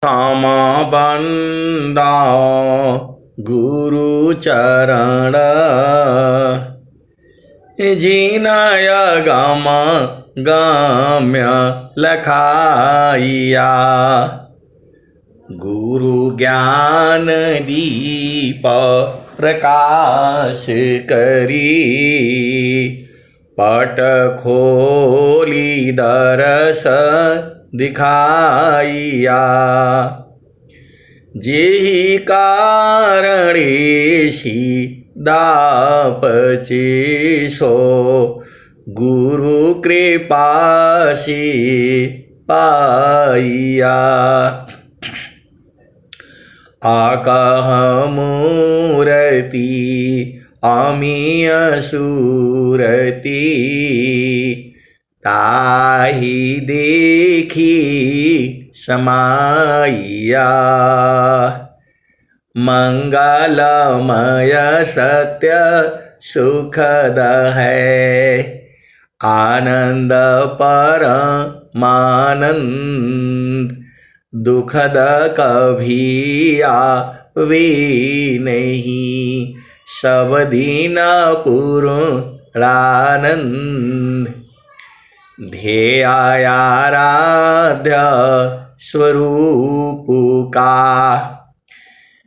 थम बंदा गुरु चरण जिनय गम गम्य लखाइया। गुरु ज्ञान दीप प्रकाश करी पट खोली दरस दिखाइया। जेहि कारणेशी दापचे सो गुरु कृपासी पाइया। आकह मूरति अमीय सूरति ताहि देखी समाइया। मंगलमय सत्य सुखद है आनंद परमानंद। दुखद कभी आवे नहीं सब दिन पूर्णानंद। ध्येयाराध्य स्वरूप का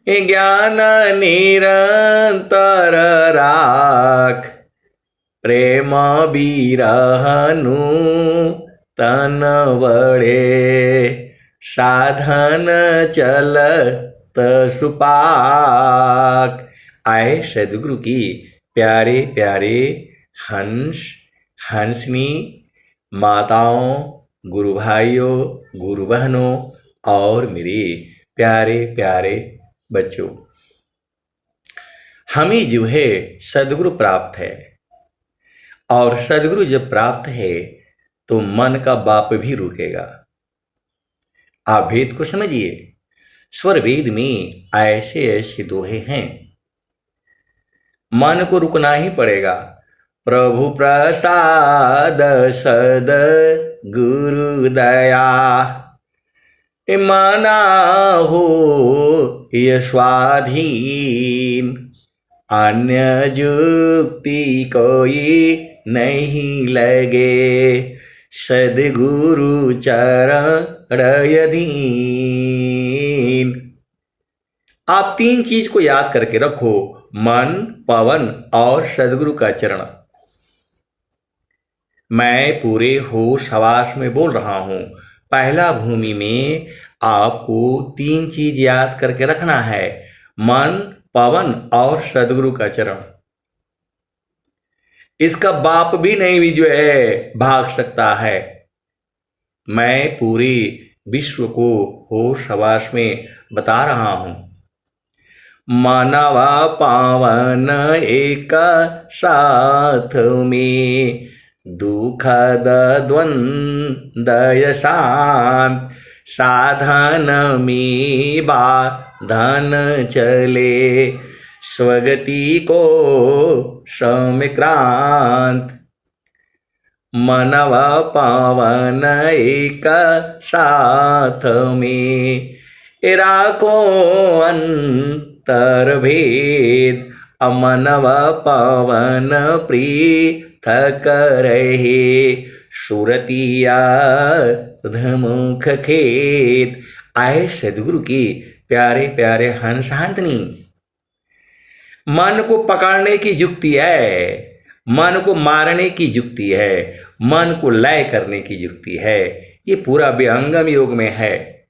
ज्ञान निरंतर राख। प्रेम बिरहनु तन बड़े साधन चलत सुपाक। आए सदगुरु की प्यारे प्यारे हंस हंसनी माताओं, गुरु भाइयों, गुरु बहनों और मेरे प्यारे प्यारे बच्चों, हमें जो है सदगुरु प्राप्त है। और सदगुरु जब प्राप्त है तो मन का बाप भी रुकेगा। आप भेद को समझिए। स्वर वेद में ऐसे ऐसे दोहे हैं, मन को रुकना ही पड़ेगा। प्रभु प्रसाद सद गुरु दया माना हो ये स्वाधीन। अन्य जुक्ति कोई नहीं लगे सदगुरु चरण अधीन। आप तीन चीज को याद करके रखो, मन, पवन और सदगुरु का चरण। मैं पूरे होश हवास में बोल रहा हूं। पहला भूमि में आपको तीन चीज याद करके रखना है, मन, पवन और सदगुरु का चरण। इसका बाप भी नहीं भी जो है भाग सकता है। मैं पूरे विश्व को होश हवास में बता रहा हूं। मानव पावन एक साथ में दुखद द्वंद्व शांत। साधन में बाधन चले स्वगति को समिक्रांत। मनव पावन एक साथ में राखो अंतर भेद। अमनव पावन पृथक रहे सुरतिया धमुख खेत। आए सदगुरु की प्यारे प्यारे हंस हंसनी। मन को पकड़ने की युक्ति है, मन को मारने की युक्ति है, मन को लय करने की युक्ति है। ये पूरा विहंगम योग में है।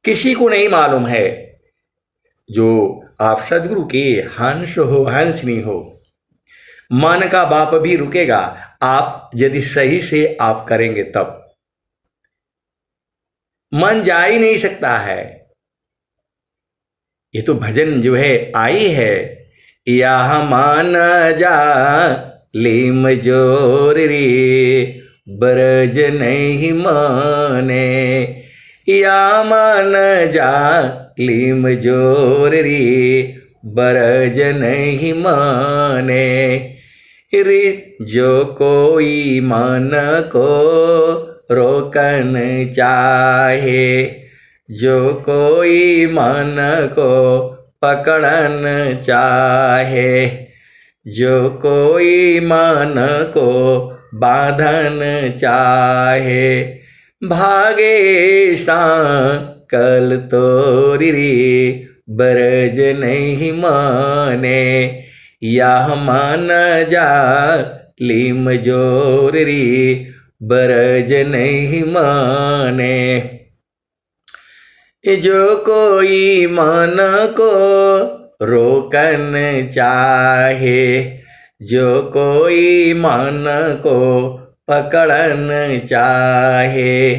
किसी को नहीं मालूम है। जो आप सदगुरु के हंस हो, हंसनी हो, मन का बाप भी रुकेगा आप यदि सही से आप करेंगे तब। मन जा ही नहीं सकता है। ये तो भजन जो है आई है, यह मान जा लीम जोर रे ब्रज नहीं माने। या मान जा लीम जोर रे ब्रज नहीं माने। रे जो कोई मन को रोकन चाहे। जो कोई मन को पकड़न चाहे, जो कोई मन को बांधन चाहे, भागे सांकल तोरी ब्रज नहीं माने। यह मान जा लीम जोरी ब्रज नहीं माने। जो कोई मन को रोकन चाहे, जो कोई मन को पकड़न चाहे,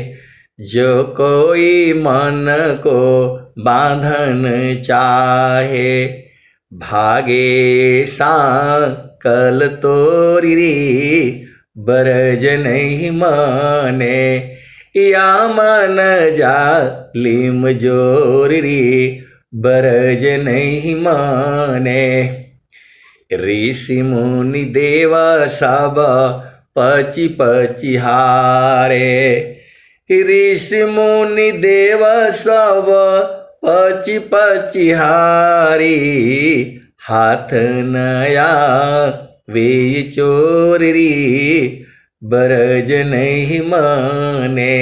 जो कोई मन को बांधन चाहे, भागे सांकल तोरी ब्रज नहीं माने। या मन जा लीम जोरी ब्रज नहीं माने। ऋषि मुनि देवा सब पची पची हारे, ऋषि मुनि देवा सब पची पची हारी। हाथ नया वे चोरी ब्रज नहीं माने।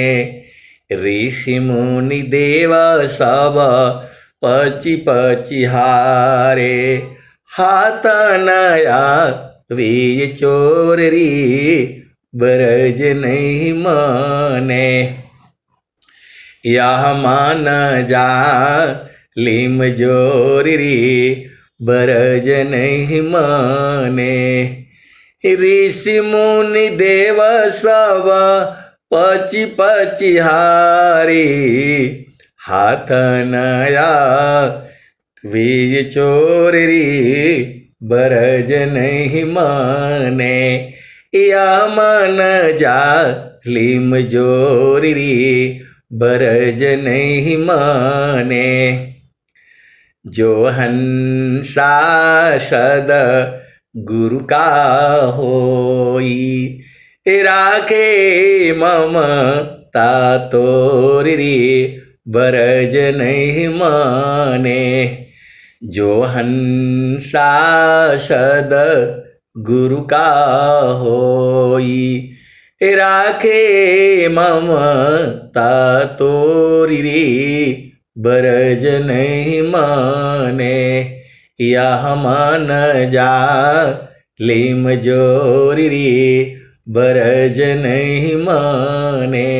ऋषि मुनि देवा सब पची पची हारे, हाथ नया वे चोरी ब्रज नहीं माने। यह मान जा लीम जोरी ब्रज नहीं माने। ऋषि मुनि देव सब पची पची हारी, हाथ नया वे चोरी ब्रज नहीं माने। या मन जा लीम जोरी ब्रज नहीं माने। जो हंसा सद गुरु का होई, राखे ममता तोरी ब्रज नहीं माने। जो हंसा सद गुरु का होई, राखे ममता तोरी ब्रज नहीं माने। यह मान जा लीम जोरी ब्रज नहीं माने।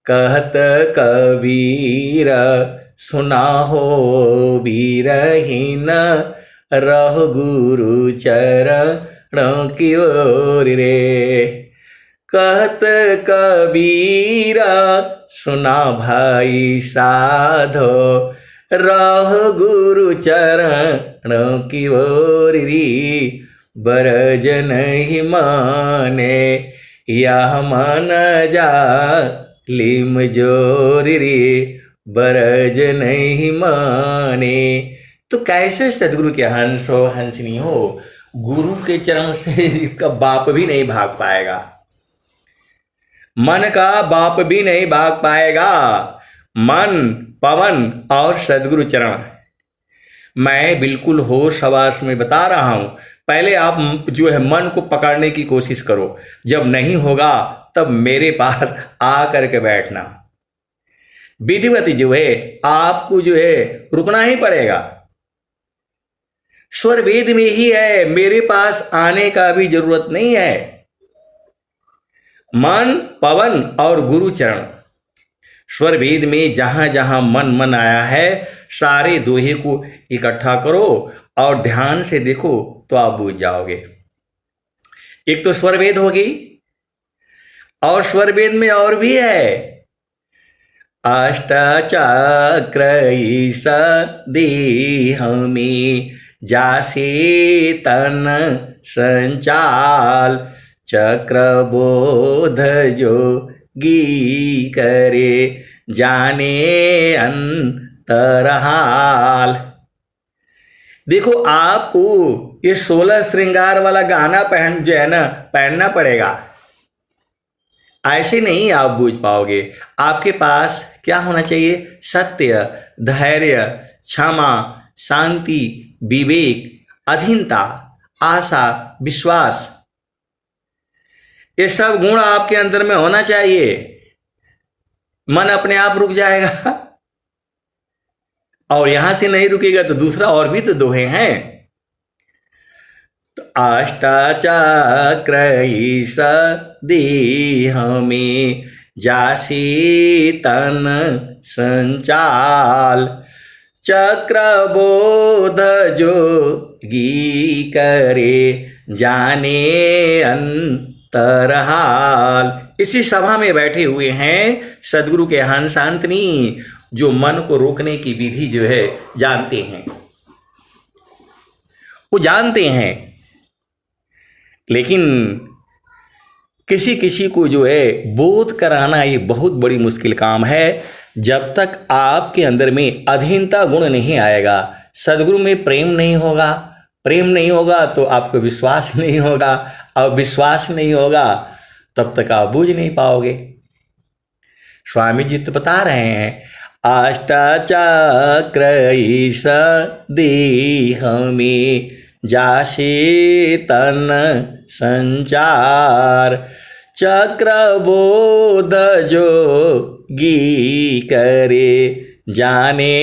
कहत कबीर सुना हो बीरहीन, रहो गुरु चरणों की ओर रे। कहत कबीरा सुना भाई साधो, रहो गुरु चरणों की ओर री ब्रज नहीं माने। यह मान जा लीम जोरी ब्रज नहीं माने। तो कैसे सदगुरु के हंस हो हंसनी हो, गुरु के चरण से इसका बाप भी नहीं भाग पाएगा, मन का बाप भी नहीं भाग पाएगा। मन, पवन और सदगुरु चरण। मैं बिल्कुल होश हवास में बता रहा हूं। पहले आप जो है मन को पकड़ने की कोशिश करो, जब नहीं होगा तब मेरे पास आ करके बैठना। विधिवत जो है आपको जो है रुकना ही पड़ेगा। स्वर वेद में ही है, मेरे पास आने का भी जरूरत नहीं है। मन, पवन और गुरु चरण, स्वर वेद में जहां जहां मन मन आया है, सारे दोहे को इकट्ठा करो और ध्यान से देखो तो आप बूझ जाओगे। एक तो स्वर वेद होगी, और स्वर वेद में और भी है। अष्टचक्र ईश देह में जासे तन संचाल, चक्रबोध जोगी करे जाने अंतरहाल। देखो आपको ये 16 श्रृंगार वाला गाना पहनना पड़ेगा। ऐसे नहीं आप बूझ पाओगे। आपके पास क्या होना चाहिए? सत्य, धैर्य, क्षमा, शांति, विवेक, अधीनता, आशा, विश्वास, ये सब गुण आपके अंदर में होना चाहिए। मन अपने आप रुक जाएगा। और यहां से नहीं रुकेगा तो दूसरा और भी तो दोहे हैं। तो अष्टाचक्र ईश देह में जासी तन संचाल, चक्रबोध जोगी करे जाने अंतरहाल। इसी सभा में बैठे हुए हैं सदगुरु के हंस अंतनी, जो मन को रोकने की विधि जो है जानते हैं, वो जानते हैं। लेकिन किसी किसी को जो है बोध कराना ये बहुत बड़ी मुश्किल काम है। जब तक आपके अंदर में अधीनता गुण नहीं आएगा, सदगुरु में प्रेम नहीं होगा, प्रेम नहीं होगा तो आपको विश्वास नहीं होगा, और विश्वास नहीं होगा तब तक आप बूझ नहीं पाओगे। स्वामी जी तो बता रहे हैं, अष्टाचक्र ईश देह में जासे तन संचार, चक्रबोध जोगी करे जाने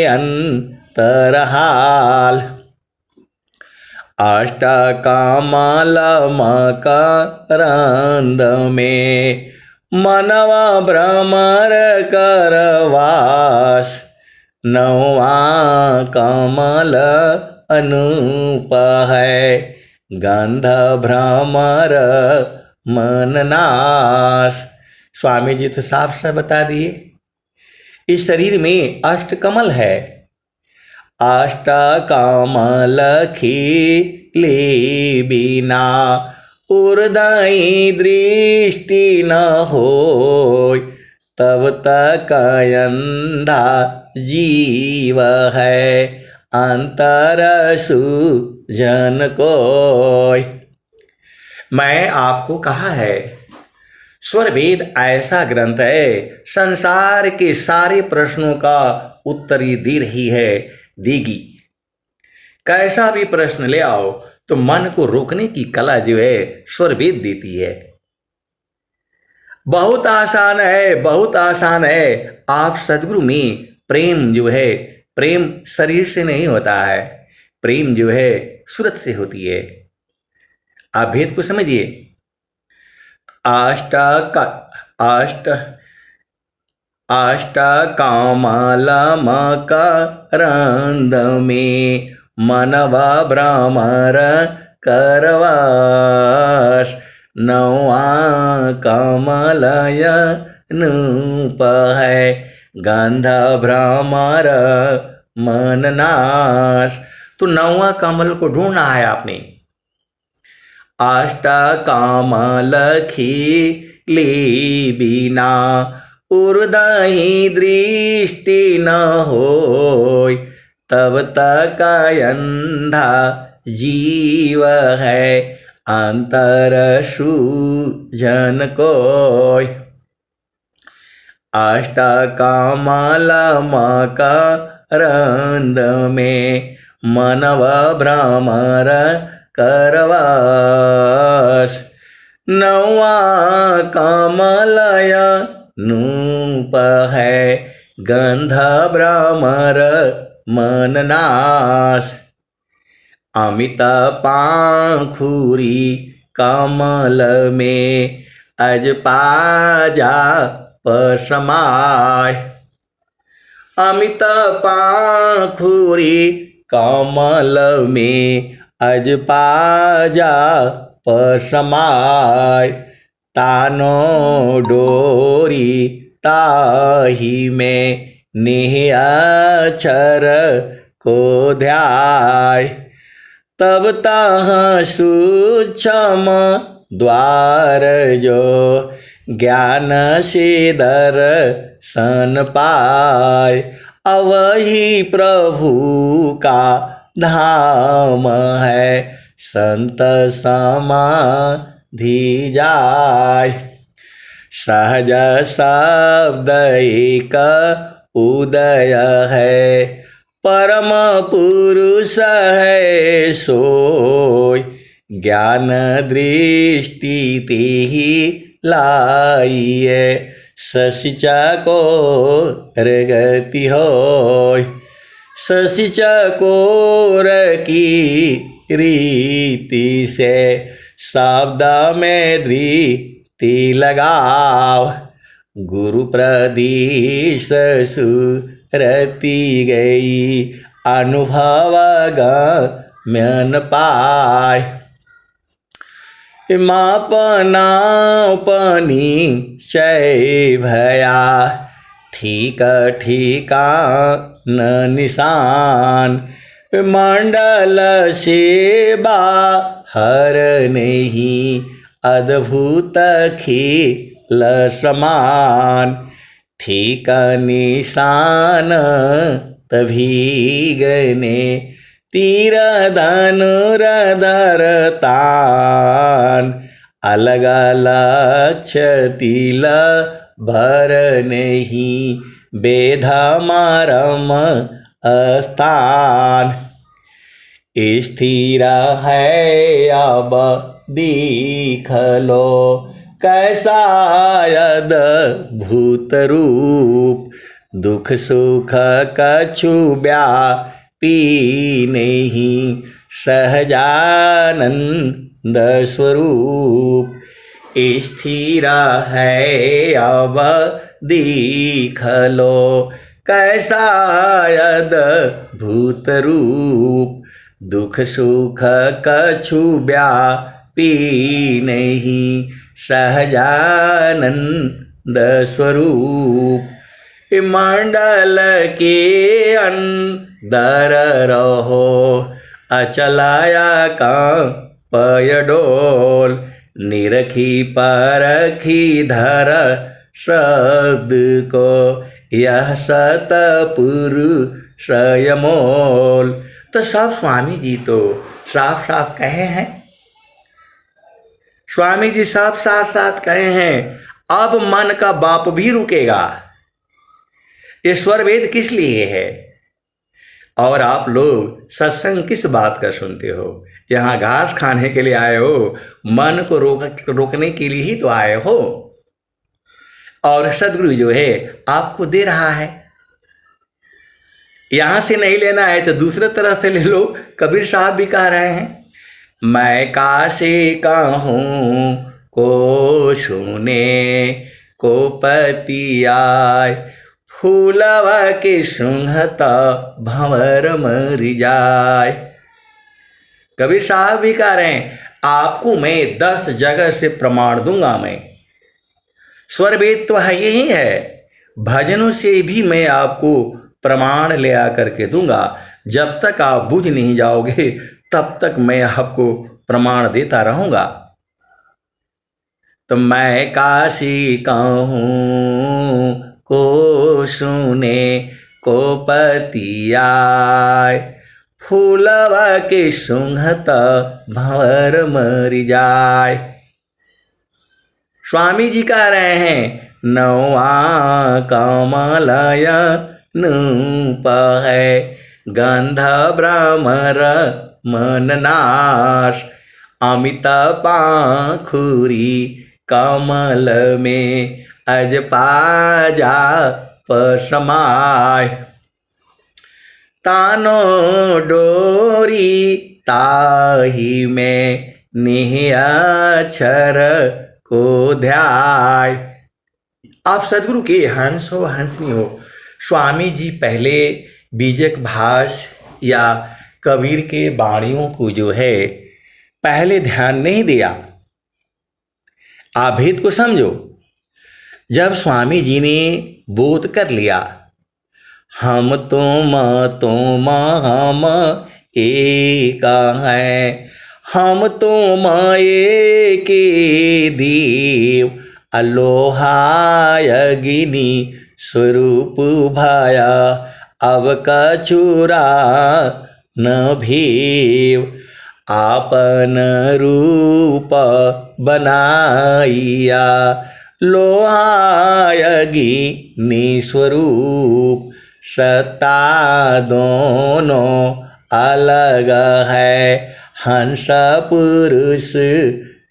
अंतरहाल। अष्टकमल मकरंद में मनवा भ्रमर करवास, नौवा कमल अनूप है गंध भ्रमर मननाश। स्वामी जी तो साफ साफ बता दिए, इस शरीर में अष्ट कमल है। अष्ट कमल खिले बिना उर्दयी दृष्टि न होय, तब तक अंधा जीव है अंतर सुजन कोय। मैं आपको कहा है, स्वर वेद ऐसा ग्रंथ है, संसार के सारे प्रश्नों का उत्तर ये दे रही है, देगी। कैसा भी प्रश्न ले आओ तो मन को रोकने की कला जो है स्वर वेद देती है। बहुत आसान है, बहुत आसान है। आप सदगुरु में प्रेम जो है, प्रेम शरीर से नहीं होता है, प्रेम जो है सूरत से होती है। आप भेद को समझिए। अष्ट कमल मकरंद में मनवा भ्रमर करवास, नौवा कमलय नूप है गंध भ्रमर मननाश। तो नौवा कमल को ढूंढना है आपने। अष्ट कमल खिले बिना उर्दयी दृष्टि न होय, तब तक अंधा जीव है अंतर सुजन कोय। अष्ट कमल मकरंद में मनव भ्रमर करवास, नौवा कमलय नूप है गंध भ्रमर मननाश। अमित पाखुरी कमल में अजपाजा पसमाय, अमित पाखुरी कमल में अजपाजा पसमाय, तानो डोरी ताही में नेह अक्षर को ध्याय, तब तहाँ सूक्ष्म द्वार जो ज्ञान से दर्शन पाय, अवही प्रभु का धाम है संत समाधि जाय। सहज शब्द एक उदय है, परम पुरुष है सोय, ज्ञान दृष्टि तेहि लाइए, ससिचा को रगति होय। ससिचा कोर की रीति से शब्द में दृष्टि लगाव, गुरु प्रदिश सुरति गई, अनुभव गम्यन पाय। मापनापनी शय भया, ठीक ठीका न निशान, मंडल से बाहर नहीं, अद्भुत खेल समान, ठीक निशान तभी गने, तीर धनुर्धर तान, अलग अलग तिल भर नहीं, बेध मरम स्थान। स्थिर है अब दिख लो, कैसा अद्भुत रूप, दुख सुख कछु व्यापी नहीं, सहजानंद स्वरूप। स्थिर है अब दिख लो, कैसा अद्भुत रूप, दुख सुख कछु व्यापी नहीं, सहजानंद स्वरूप। मंडल के अंदर रहो, अचलाया का पय डोल, निरखी परखी धर शब्द को, यह सतपुरुष यमोल। तो सब स्वामी जी तो साफ साफ कहे हैं, स्वामी जी साफ साथ कहे हैं, अब मन का बाप भी रुकेगा। ये स्वर वेद किस लिए है? और आप लोग सत्संग किस बात का सुनते हो? यहाँ घास खाने के लिए आए हो, मन को रोकने के लिए ही तो आए हो। और सदगुरु जो है आपको दे रहा है, यहाँ से नहीं लेना है तो दूसरे तरह से ले लो। कबीर साहब भी कह रहे हैं, मैं कासे कहूँ को सुने, को पति आय, फूलवा के सुंघता भंवर मर जाय। कबीर साहब भी कह रहे हैं, आपको मैं 10 जगह से प्रमाण दूंगा। मैं स्वर वेद तो है यही है, भजनों से भी मैं आपको प्रमाण ले आकर के दूंगा। जब तक आप बुझ नहीं जाओगे तब तक मैं आपको प्रमाण देता रहूंगा। तो मैं काशी कहूँ को सुने, को पति आय, फूलवा के सुंघता भंवर मर जाय। स्वामी जी कह रहे हैं, नौवा कमलय नूप है, गंध भ्रमर मन नाश, अमित पाखुरी कमल में अज पाजा पसमाय। तानो डोरी ताही में निहअक्षर को ध्याय। आप सदगुरु के हंस हो हंसनी हो। स्वामी जी पहले बीजक भाष या कबीर के वाणियों को जो है पहले ध्यान नहीं दिया। आप भेद को समझो। जब स्वामी जी ने बोध कर लिया, हम तुम हम एक हैं, हम तुम एक देव, अलोहाय अग्नि स्वरूप भाया, अब कछुरा न भेव, आपन रूप बनाइया, लोहायगी स्वरूप, सत्ता दोनों अलग है, हंस पुरुष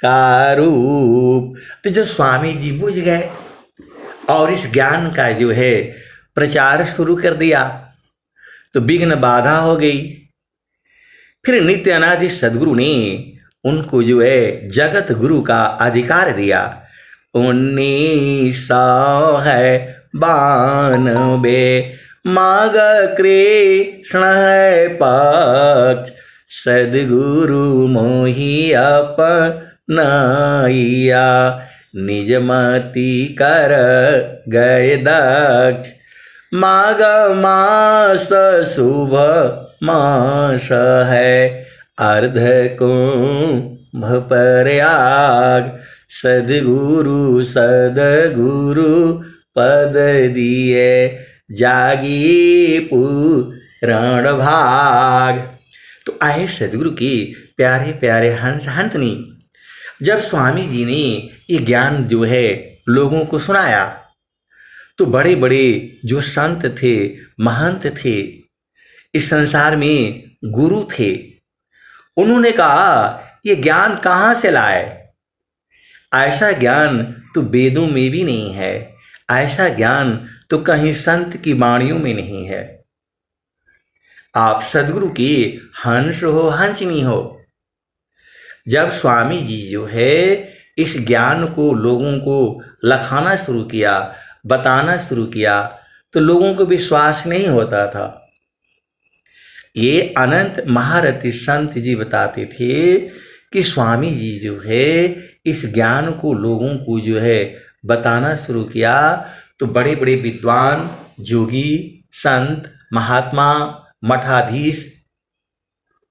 का रूप। तो जो स्वामी जी बुझ गए और इस ज्ञान का जो है प्रचार शुरू कर दिया, तो विघ्न बाधा हो गई। फिर नित्य अनादि सदगुरु ने उनको जो है जगत गुरु का अधिकार दिया। 1900 है 92 माघ कृष्ण है पक्ष, सदगुरु मोहि अपनाइया, निज मति कर गए दक्ष। माघ मास शुभ मास है, अर्ध कुंभ प्रयाग, सदगुरु सदगुरु पद दिए, जागी पुराण भाग। तो आए सदगुरु की प्यारे प्यारे हंसनी, जब स्वामी जी ने ये ज्ञान जो है लोगों को सुनाया, तो बड़े बड़े जो संत थे, महंत थे, इस संसार में गुरु थे, उन्होंने कहा ये ज्ञान कहाँ से लाए? ऐसा ज्ञान तो वेदों में भी नहीं है, ऐसा ज्ञान तो कहीं संत की वाणियों में नहीं है। आप सदगुरु के हंस हो, हंसनी हो। जब स्वामी जी जो है इस ज्ञान को लोगों को लखाना शुरू किया, बताना शुरू किया, तो लोगों को विश्वास नहीं होता था। ये अनंत महारथी संत जी बताते थे कि स्वामी जी जो है इस ज्ञान को लोगों को जो है बताना शुरू किया, तो बड़े बड़े विद्वान, जोगी, संत, महात्मा, मठाधीश,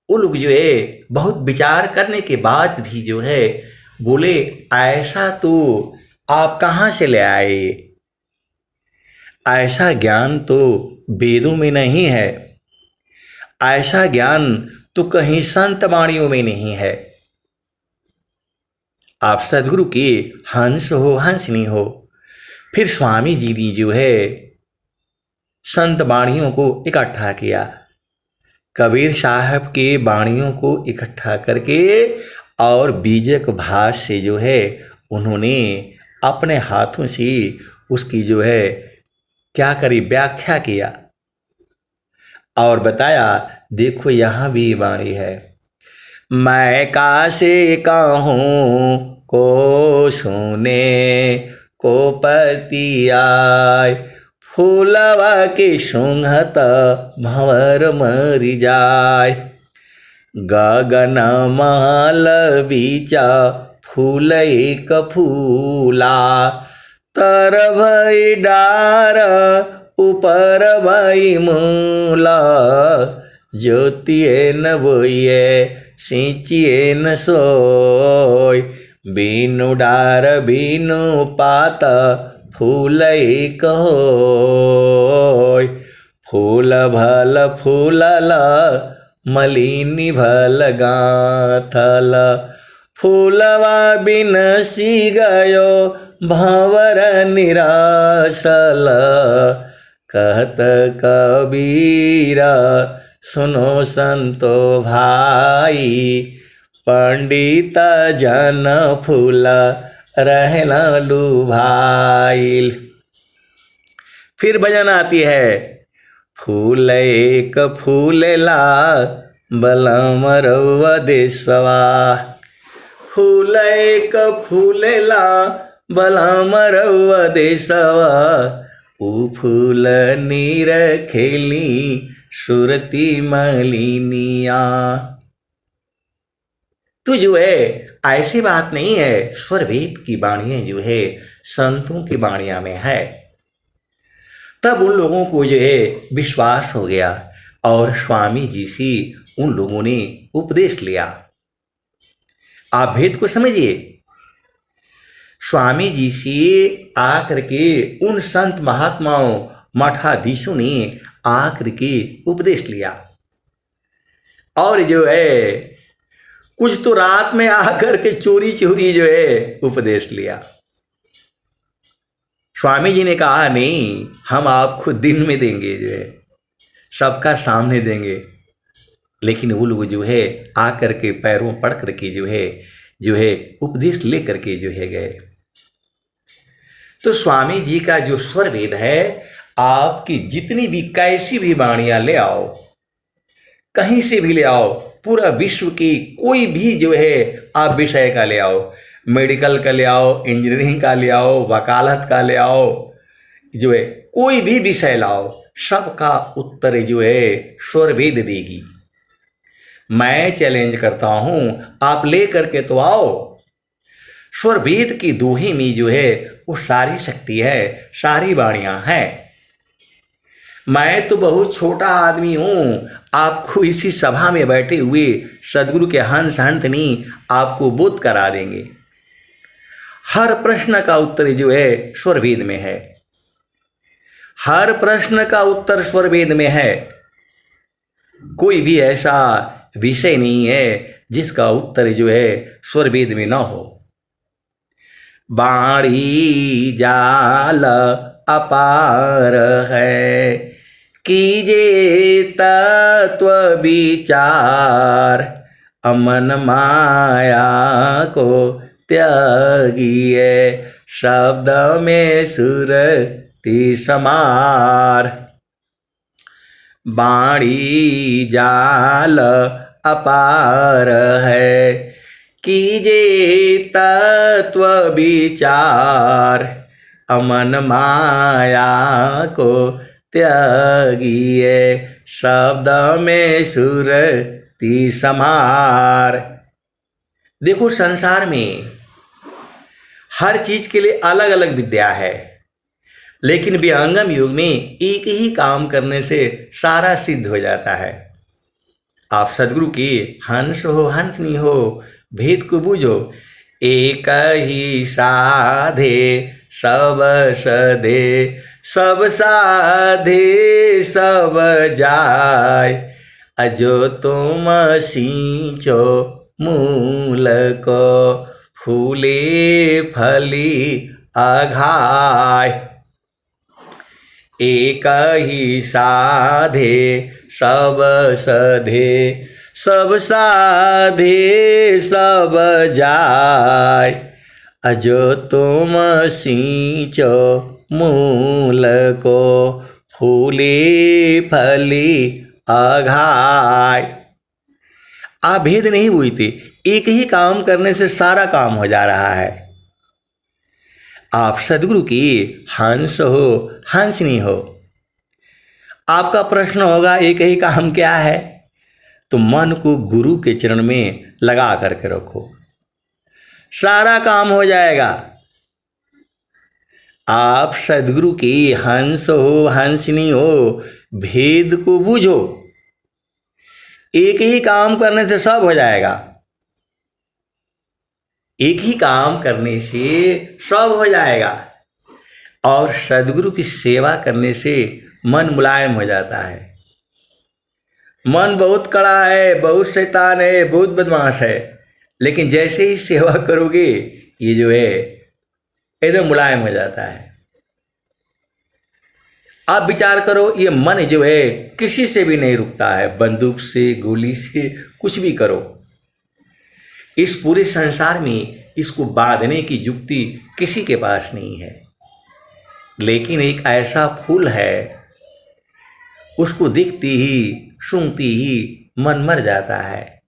वो लोग जो है बहुत विचार करने के बाद भी जो है बोले, ऐसा तो आप कहाँ से ले आए? ऐसा ज्ञान तो वेदों में नहीं है, ऐसा ज्ञान तो कहीं संत वाणियों में नहीं है। आप सदगुरु के हंस हो, हंसनी हो। फिर स्वामी जी ने जो है संत वाणियों को इकट्ठा किया, कबीर साहब के वाणियों को इकट्ठा करके और बीजक भाष से जो है उन्होंने अपने हाथों से उसकी जो है क्या करी, व्याख्या किया और बताया, देखो यहाँ भी वाणी है, मैं कासे कहूँ को सुने को पति आय, फूलवा के सुंघत भंवर मरि जाय, गगन महल बीचा फूल एक फूला, तर भई डार ऊपर भई मूला, ज्योतिए न बोइए सिंचिए न सोय, बीनु डार बीनु पात फूल एक होय, फूल भल फूलल मलिनी भल गाथल, फूलवा बिनसी गयो भंवर निरासल, कहत कबीरा सुनो संतो भाई, पंडित जन फूल रहना लुभाइल। फिर भजन आती है, फूल एक फूलेला बलम रउआ देसवा, फूल एक फूलेला बलम रउआ देसवा, ऊ फूल नीर खेली सुरती मलिनिया। तो जो है ऐसी बात नहीं है, स्वरवेद की वाणियां जो है संतों की वाणियां में है। तब उन लोगों को जो है विश्वास हो गया और स्वामी जी से उन लोगों ने उपदेश लिया। आप भेद को समझिए, स्वामी जी से आकर के उन संत महात्माओं मठाधीशों ने आकर के उपदेश लिया, और जो है कुछ तो रात में आकर के चोरी चोरी जो है उपदेश लिया। स्वामी जी ने कहा नहीं, हम आपको दिन में देंगे, जो है सबका सामने देंगे। लेकिन वो लोग जो है आकर के पैरों पड़ करके जो है उपदेश ले करके जो है गए। तो स्वामी जी का जो स्वर वेद है, आपकी जितनी भी कैसी भी वाणियां ले आओ, कहीं से भी ले आओ, पूरा विश्व की कोई भी जो है आप विषय का ले आओ, मेडिकल का ले आओ, इंजीनियरिंग का ले आओ, वकालत का ले आओ, जो है कोई भी विषय लाओ, सबका उत्तर जो है स्वर वेद देगी। मैं चैलेंज करता हूं, आप ले करके तो आओ। स्वर वेद की दोहे में जो है वो सारी शक्ति है, सारी वाणियां हैं। मैं तो बहुत छोटा आदमी हूं, आपको इसी सभा में बैठे हुए सदगुरु के हंस हंसनी आपको बोध करा देंगे। हर प्रश्न का उत्तर जो है स्वर वेद में है, हर प्रश्न का उत्तर स्वर वेद में है। कोई भी ऐसा विषय नहीं है जिसका उत्तर जो है स्वर वेद में ना हो। बाणी जाल अपार है, कीजे तत्व विचार, अमन माया को त्यागिए, शब्द में सुरति समार। बाणी जाल अपार है, कीजे तत्व विचार, अमन माया को त्यागिए, शब्द में सुरति समार। देखो, संसार में हर चीज के लिए अलग अलग विद्या है, लेकिन विहंगम युग में एक ही काम करने से सारा सिद्ध हो जाता है। आप सदगुरु के हंस हो हंसनी हो, भेद को बूझो। एक ही साधे सब सधे, सब साधे सब जाय, अजो तुम सींचो मूल को, फूले फली अघाय। एक ही साधे सब सधे, सब साधे सब जाय, अजो तुम सींचो मूल को, फूले फली अघाय। आप भेद नहीं बूझते, एक ही काम करने से सारा काम हो जा रहा है। आप सदगुरु की हंस हो हंसनी हो। आपका प्रश्न होगा एक ही काम क्या है, तो मन को गुरु के चरण में लगा करके रखो, सारा काम हो जाएगा। आप सदगुरु की हंस हो हंसनी हो, भेद को बूझो। एक ही काम करने से सब हो जाएगा, एक ही काम करने से सब हो जाएगा। और सदगुरु की सेवा करने से मन मुलायम हो जाता है। मन बहुत कड़ा है, बहुत शैतान है, बहुत बदमाश है, लेकिन जैसे ही सेवा करोगे ये जो है एकदम मुलायम हो जाता है। आप विचार करो, ये मन जो है किसी से भी नहीं रुकता है, बंदूक से, गोली से, कुछ भी करो। इस पूरे संसार में इसको बांधने की युक्ति किसी के पास नहीं है। लेकिन एक ऐसा फूल है, उसको देखते ही सूंघते ही मन मर जाता है।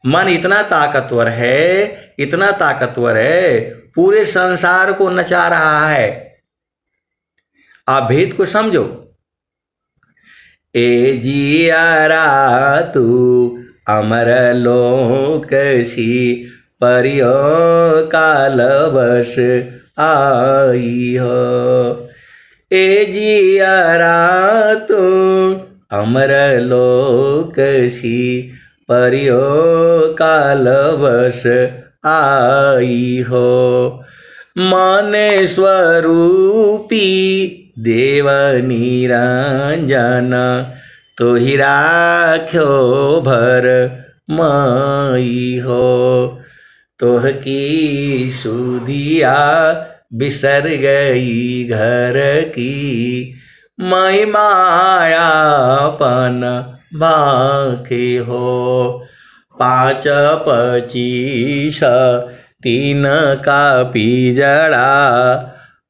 मन इतना ताकतवर है, इतना ताकतवर है, पूरे संसार को नचा रहा है। आप भेद को समझो। ए जियारा तू अमर लोकसी, परियो काल बस आई हो। ए जियारा तू अमर लोकसी, परियो काल बस आई हो। माने स्वरूपी देव निरंजन, तो ही राख्यो भर माई हो। तोह की सुधिया बिसर गई घर की, मैं मायापन भाखे हो। 5-25 तीन का पिजड़ा,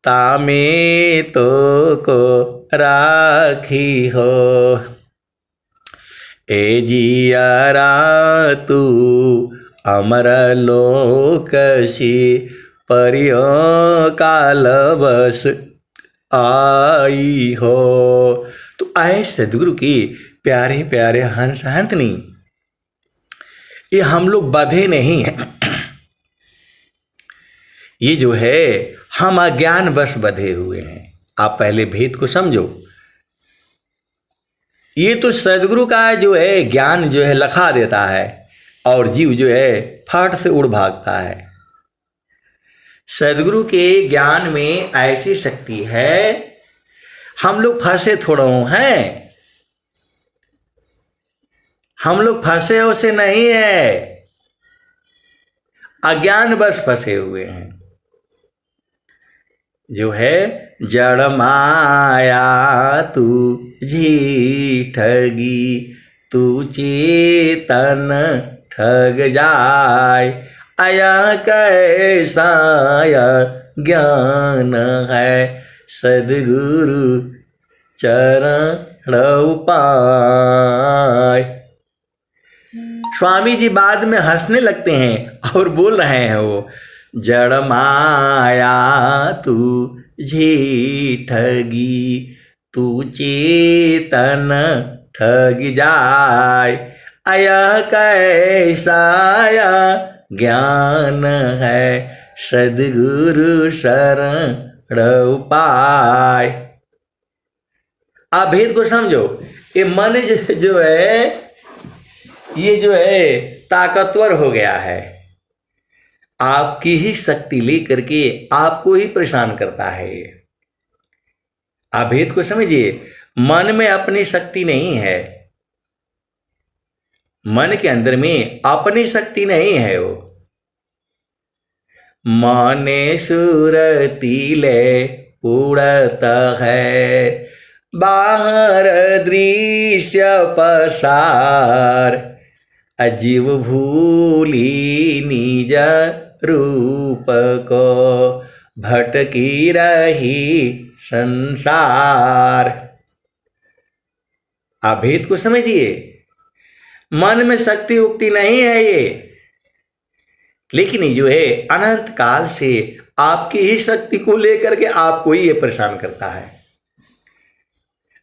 तामे तो को राखी हो। ए जियरा तू अमर लोकसी, परियों काल बस आई हो। तो आए सदगुरु की प्यारे प्यारे हंस हंसनी, ये हम लोग बंधे नहीं हैं। ये जो है हम अज्ञान वश बंधे हुए हैं। आप पहले भेद को समझो। ये तो सदगुरु का जो है ज्ञान जो है लखा देता है, और जीव जो है फट से उड़ भागता है। सदगुरु के ज्ञान में ऐसी शक्ति है, हम लोग फंसे थोड़ा हैं। हम लोग फंसे उसे नहीं है, अज्ञान बस फंसे हुए हैं। जो है जड़ माया तू जी ठगी, तू चेतन ठग जाय। आया कैसा ज्ञान है, सद्गुरु चरण पाय। स्वामी जी बाद में हंसने लगते हैं और बोल रहे हैं वो, जड़ माया तू झी ठगी, तू चेतन ठग जाय। आया कैसा ज्ञान है, सद्गुरु शरण पाय। आप भेद को समझो। ये मन जो है, ये जो है ताकतवर हो गया है, आपकी ही शक्ति लेकर के आपको ही परेशान करता है। आप भेद को समझिए। मन में अपनी शक्ति नहीं है, मन के अंदर में अपनी शक्ति नहीं है। वो माने सुरती ले उड़त है, बाहर दृश्य पसार। अजीव भूली निज रूप को, भटकी रही संसार। आप भेद को समझिए। मन में शक्ति उक्ति नहीं है ये, लेकिन ये जो है अनंत काल से आपकी ही शक्ति को लेकर के आपको ही ये परेशान करता है।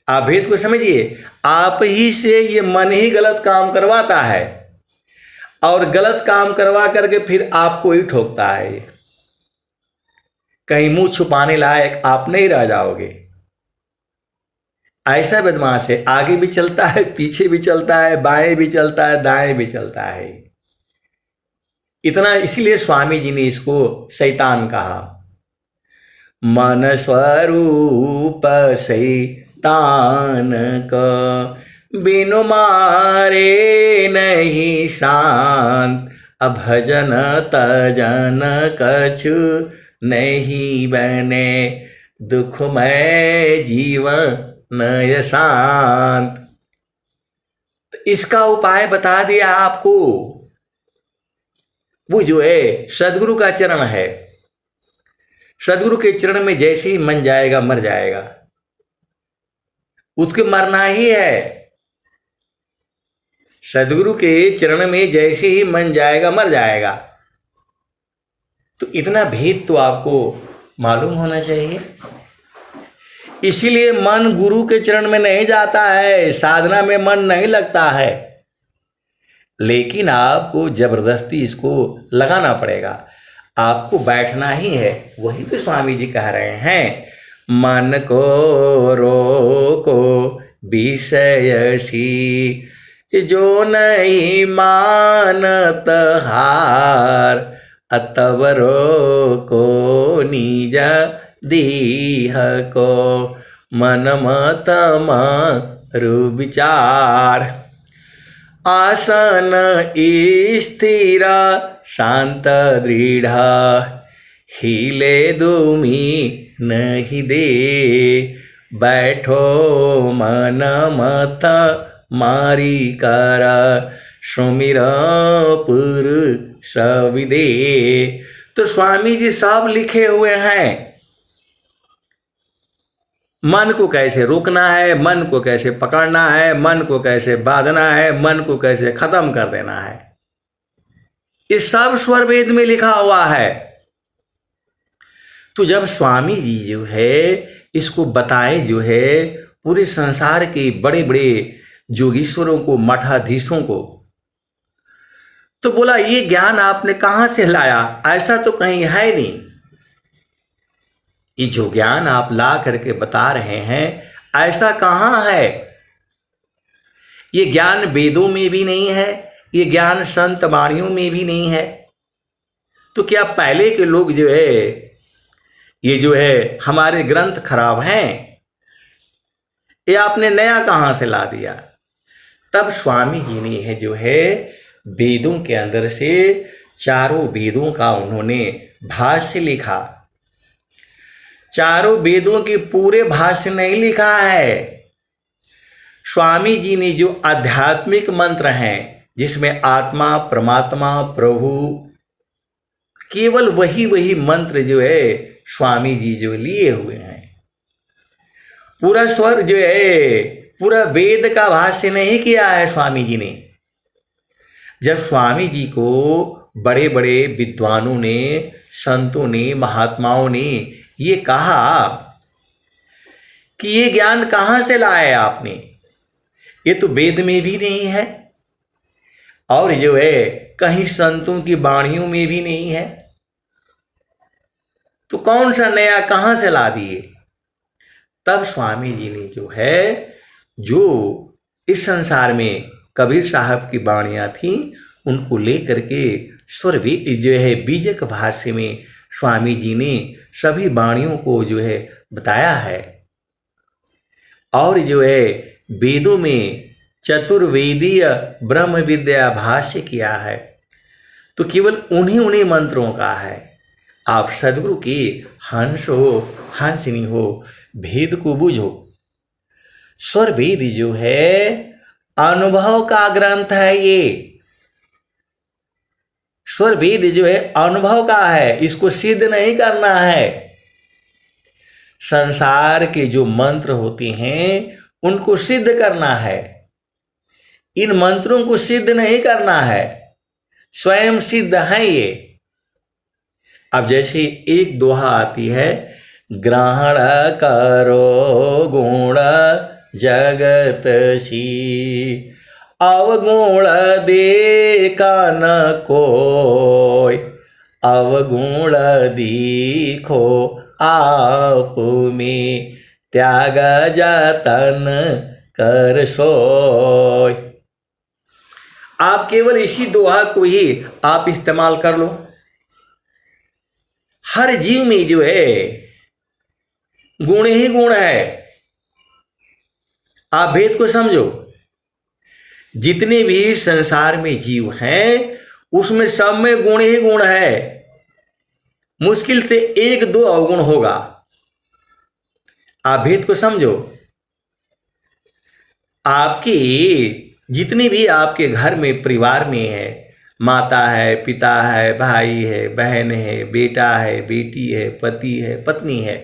आप भेद को समझिए। आप ही से ये मन ही गलत काम करवाता है, और गलत काम करवा करके फिर आपको ही ठोकता है। कहीं मुंह छुपाने लायक आप नहीं रह जाओगे। ऐसा बदमाश है, आगे भी चलता है, पीछे भी चलता है, बाएं भी चलता है, दाएं भी चलता है। इतना इसीलिए स्वामी जी ने इसको शैतान कहा। मन स्वरूप शैतान का, बिनु मारे नहीं शांत। अभजन तजन कछु नहीं बने, दुखमय जीवन नय शांत। इसका उपाय बता दिया आपको। वो जो है सदगुरु का चरण है। सदगुरु के चरण में जैसे ही मन जाएगा मर जाएगा, उसके मरना ही है। सदगुरु के चरण में जैसे ही मन जाएगा मर जाएगा। तो इतना भेद तो आपको मालूम होना चाहिए। इसीलिए मन गुरु के चरण में नहीं जाता है, साधना में मन नहीं लगता है, लेकिन आपको जबरदस्ती इसको लगाना पड़ेगा। आपको बैठना ही है। वही तो स्वामी जी कह रहे हैं, मन को रोको विषयसी, जो नहीं मानत हार। अतव रोको निज दीह को, मन मत मारु विचार। आसन स्थिर शांत दृढ़, हिले दुमी नहीं दे। बैठो मन मत मारी करा सुमिरा पुरुष विदे। तो स्वामी जी सब लिखे हुए हैं, मन को कैसे रोकना है, मन को कैसे पकड़ना है, मन को कैसे बांधना है, मन को कैसे खत्म कर देना है, ये सब स्वर वेद में लिखा हुआ है। तो जब स्वामी जी जो है इसको बताए जो है पूरे संसार के बड़े बड़े जोगीश्वरों को, मठाधीशों को, तो बोला ये ज्ञान आपने कहां से लाया, ऐसा तो कहीं है नहीं। ये जो ज्ञान आप ला करके बता रहे हैं ऐसा कहां है। ये ज्ञान वेदों में भी नहीं है, ये ज्ञान संत वाणियों में भी नहीं है। तो क्या पहले के लोग जो है ये जो है हमारे ग्रंथ खराब हैं, ये आपने नया कहां से ला दिया। तब स्वामी जी ने है जो है वेदों के अंदर से चारों वेदों का उन्होंने भाष्य लिखा। चारों वेदों के पूरे भाष्य नहीं लिखा है। स्वामी जी ने जो आध्यात्मिक मंत्र हैं जिसमें आत्मा, परमात्मा, प्रभु, केवल वही मंत्र जो है स्वामी जी जो लिए हुए हैं। पूरा स्वर जो है पूरा वेद का भाष्य नहीं किया है स्वामी जी ने। जब स्वामी जी को बड़े बड़े विद्वानों ने, संतों ने, महात्माओं ने ये कहा कि ये ज्ञान कहां से लाए आपने, ये तो वेद में भी नहीं है और जो है कहीं संतों की वाणियों में भी नहीं है, तो कौन सा नया कहां से ला दिए। तब स्वामी जी ने जो है जो इस संसार में कबीर साहब की वाणियां थी उनको लेकर के स्वर्वी जो है बीजक भाष्य में स्वामी जी ने सभी वाणियों को जो है बताया है। और जो है वेदों में चतुर्वेदीय ब्रह्म विद्या भाष्य किया है। तो केवल उन्हीं मंत्रों का है। आप सदगुरु के हंस हो, हंसिनी हो, भेद को बुझो। स्वर वेद जो है अनुभव का ग्रंथ है। ये स्वर वेद जो है अनुभव का है, इसको सिद्ध नहीं करना है। संसार के जो मंत्र होते हैं उनको सिद्ध करना है, इन मंत्रों को सिद्ध नहीं करना है, स्वयं सिद्ध है ये। अब जैसे एक दोहा आती है, ग्रहण करो गुण जगत सी, अवगुण देखा न कोई, अवगुण दीखो आप में, त्याग जतन कर सोय। आप केवल इसी दोहा को ही आप इस्तेमाल कर लो। हर जीव में जो है गुण ही गुण है। आप भेद को समझो। जितने भी संसार में जीव हैं उसमें सब में गुण ही गुण है। मुश्किल से एक दो अवगुण होगा। आप भेद को समझो। आपकी जितने भी आपके घर में परिवार में है, माता है, पिता है, भाई है, बहन है, बेटा है, बेटी है, पति है, पत्नी है,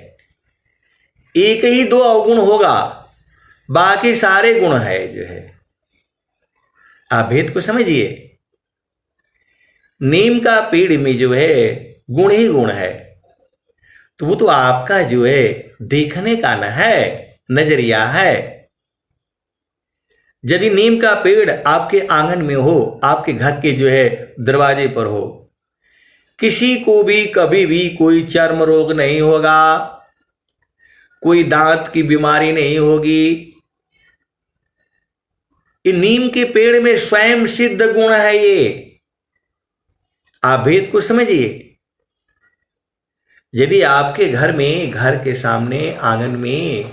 एक ही दो अवगुण होगा, बाकी सारे गुण है जो है। आप भेद को समझिए। नीम का पेड़ में जो है गुण ही गुण है, तो वो तो आपका जो है देखने का न है, नजरिया है। यदि नीम का पेड़ आपके आंगन में हो, आपके घर के जो है दरवाजे पर हो, किसी को भी कभी भी कोई चर्म रोग नहीं होगा, कोई दांत की बीमारी नहीं होगी। ये नीम के पेड़ में स्वयं सिद्ध गुण है ये। आप भेद को समझिए। यदि आपके घर में, घर के सामने, आंगन में,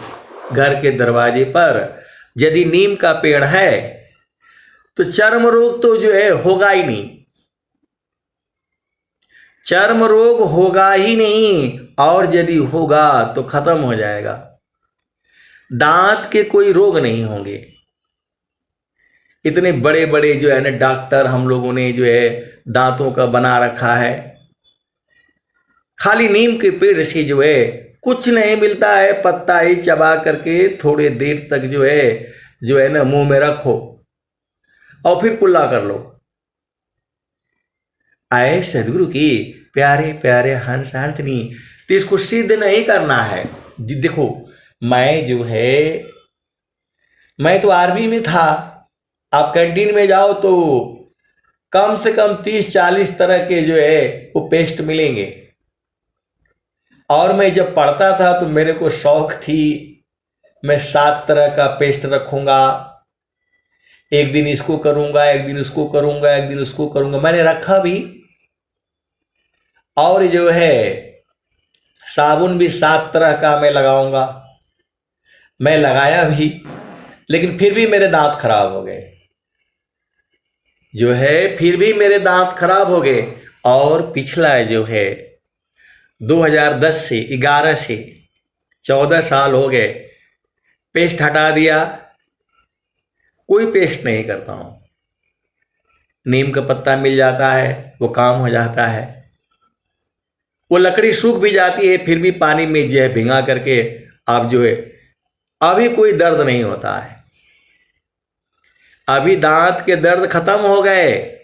घर के दरवाजे पर यदि नीम का पेड़ है तो चर्म रोग तो जो है होगा ही नहीं। चर्म रोग होगा ही नहीं, और यदि होगा तो खत्म हो जाएगा। दांत के कोई रोग नहीं होंगे। इतने बड़े बड़े जो है ना डॉक्टर हम लोगों ने जो है दांतों का बना रखा है, खाली नीम के पेड़ से जो है कुछ नहीं मिलता है, पत्ता ही चबा करके थोड़े देर तक जो है ना मुंह में रखो और फिर कुल्ला कर लो। आए सदगुरु की प्यारे प्यारे हंस हंसनी, तो इसको सिद्ध नहीं करना है। देखो मैं तो आर्मी में था। आप कैंटीन में जाओ तो कम से कम 30-40 तरह के जो है वो पेस्ट मिलेंगे। और मैं जब पढ़ता था तो मेरे को शौक थी, मैं 7 तरह का पेस्ट रखूंगा, एक दिन इसको करूंगा, एक दिन उसको करूंगा, एक दिन उसको करूंगा। मैंने रखा भी, और जो है साबुन भी 7 तरह का मैं लगाऊंगा। मैं लगाया भी, लेकिन फिर भी मेरे दांत खराब हो गए, फिर भी मेरे दांत खराब हो गए। और पिछला 2010 से 11 से 14 साल हो गए, पेस्ट हटा दिया, कोई पेस्ट नहीं करता हूं। नीम का पत्ता मिल जाता है, वो काम हो जाता है। वो लकड़ी सूख भी जाती है, फिर भी पानी में भिंगा करके आप अभी कोई दर्द नहीं होता है। अभी दांत के दर्द खत्म हो गए।